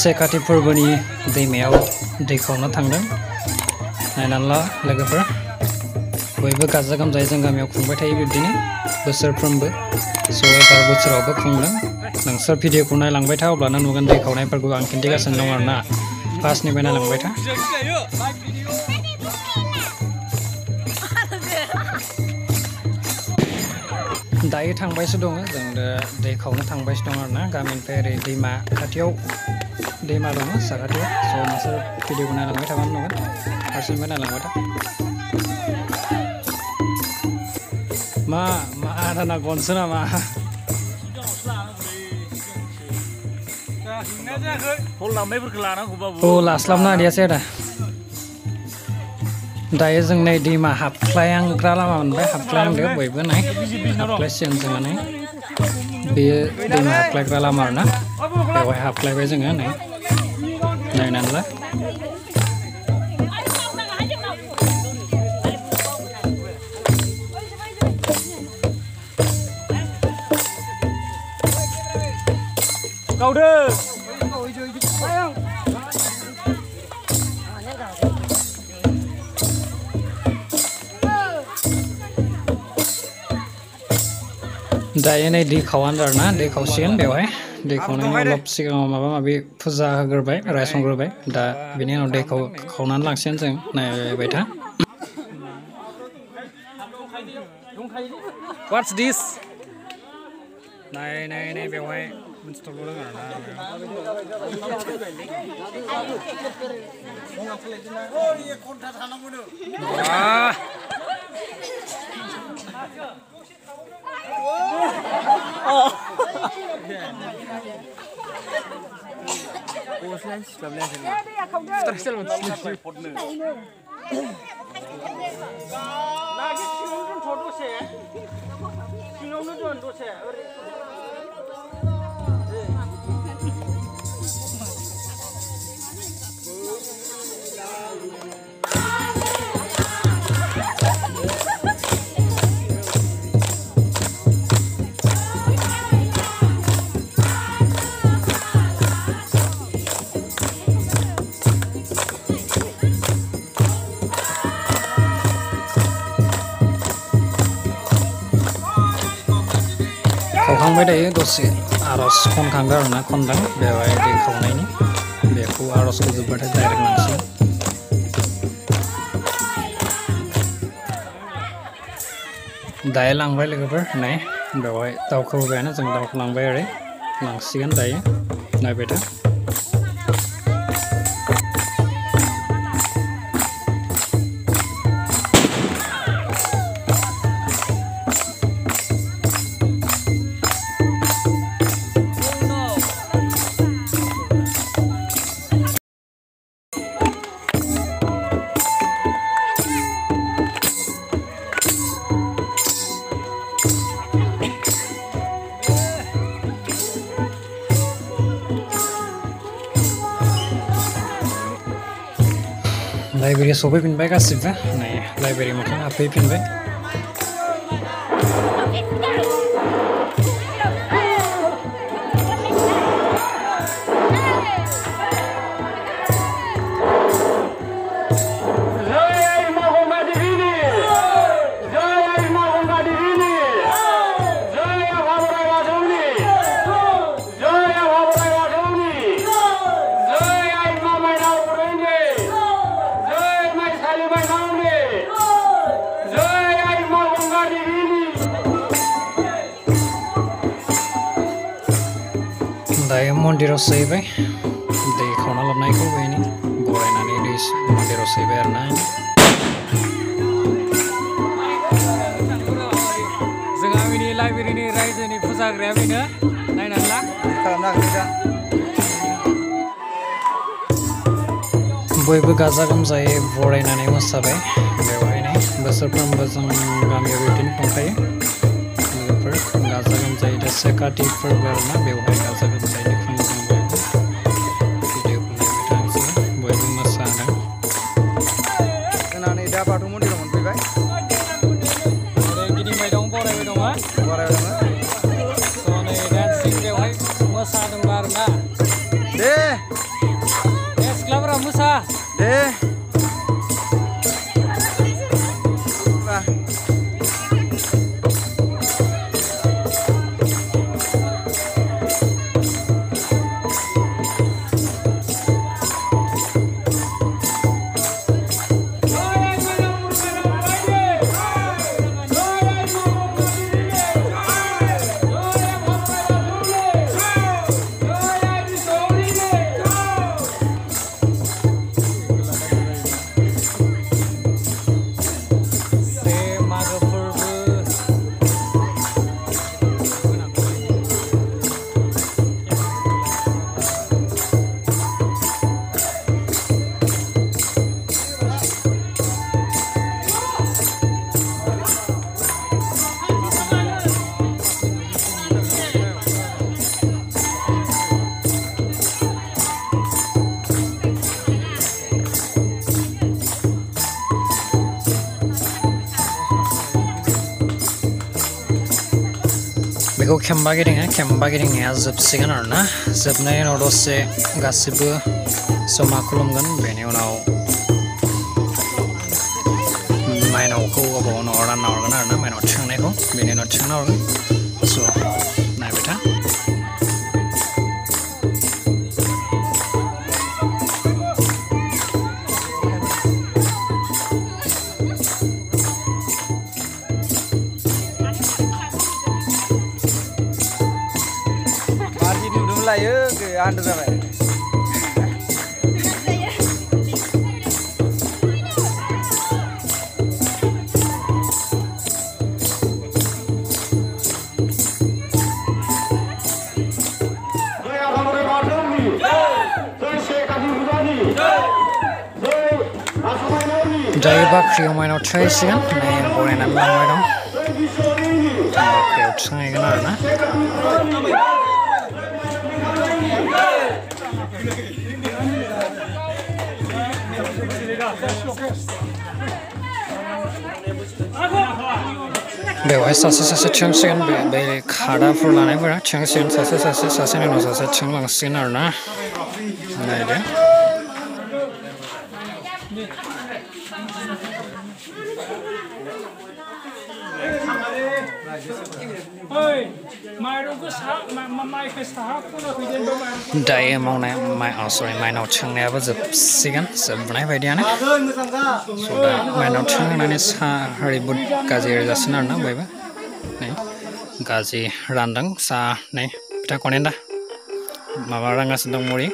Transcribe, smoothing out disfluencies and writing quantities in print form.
से काति फोरबोनि दैमायाव दै खावनो थांदों नायनानै ला लोगोफोर बयबो गाजा गोमजायै जों गामियाव खुंबाय थायो बिब्दिनो बोसोरफ्रोमबो स' एबार बोसोरावबो खुंदों नोंसोर भिडिअखौ नायलांबाय था अब्लानो नुगोन दै खावनायफोरखौ आं खिन्थिगासिनो दं आरोना फार्स्टनिफ्राय नायलांबाय था दायो थांबायसो दङ जों दै खावनो थांबायसो दं आरोना गामिनिफ्राय ओरै दैमा खाथियाव दैमा दङ साखाथियाव स' नोंसोर भिडिअखौ नायलांबाय थाबानो नुगोन फार्स्टनिफ्राय नायलांबाय था मा आदाना गनसो नामा औ लास्लाबनो हादियासै आदा दायो जों नै दैमा हाबख्लायांग्रा लामा मोनबाय हाबख्लायांदो बयबो नाय हाबख्लायसिगोन जोङो नै बेयो दैमा हाबख्लायग्रा लामा आरोना बेवहाय हाबख्लायबाय जोङो नै नायनानै ला गावदो दायो नै दै खावानो आरोना दै खावसिगोन बेवहाय दै खावनायनि उनाव सिगाङाव माबा माबि फुजा होग्रोबाय रायसंग्रोबाय दा बेनि उनाव दैखौ खावनानै लांसिगोन जों नायबाय था What's this? नाय बेवहाय मोनसे थरल' दङ आरोना खावखांबाय दायो दसे आर'ज खनखांदों आरोना खनदों बेवहाय दै खावनायनि बेखौ आर'जखौ जोब्बाथाय डाइरेक्ट लांसिगोन दायो लांबाय लोगोफोर नाय बेवहाय दाउखौ होबायानो जों दाउखौ लांबाय ओरै लांसिगोन दायो नायबाय था लाइब्रेरिया सफैफिनबाय गासिबो नै लाइब्रेरि मोखां हाबफैफिनबाय दायो मन्दिराव सहैबाय दै खावना लाबनायखौ बेनि बरायनानै दै मन्दिराव सहैबाय आरोना जों गामिनि लाइब्रेरिनि रायजोनि फुजा होग्राया बेनो नायनानै ला खालामनो हागोन दा बयबो गाजा गोमजायै बरायनानै मोसाबाय बेवहायनो बोसोरफ्रोमबो जों गामियाव बिदिनो खुंखायो लोगोफोर गाजा गोमजायै दा से काति फोरबो आरोना बेवहाय गाजा गोमजायै खुङो जों बयबो भिडिअखौ नायबाय थानोसै बयबो मोसादों जोंना नै दा बाथौ मन्दिराव मोनफैबाय गिदिंबाय दं बरायबाय दङ स' नै डान्सिं बेवहाय मोसादोंबा आरोना दे मोसा दे Nah. बेखौ खेम्बा गिदिंनाया जोबसिगोन आरोना जोबनायनि उनाव दसे गासिबो जमा खुलुमगोन बेनि उनाव माइनावखौ गावबा गाव न'आव रानना हरगोन आरोना माइनाव थिखांनायखौ बेनि उनाव थिखांना हरगोन स' नायबाय था Layo ke anda sampai. दायो बाख्रियाव माइनाव थिखांहैसिगोन नै बरायनानै लांबाय दं बाख्रियाव थिखांहैगोन आरोना बेवहाय सासे थिखांसिगोन बे खादाफोर लानायफोरा थिखांसिगोन सासेनि उनाव सासे थिखांलांसिगोन आरोना नायदो दायो मावनाय माइनाव थिखांनायाबो जोबसिगोन जोबनाय बायदियानो स' दा माइनाव थिखांनानै साहा हारि बुट गाजि जासिगोन आरोना बयबो नै गाजि रानदों साहा नै बिथा कनेन्दा माबा रानगासिनो दं मुरि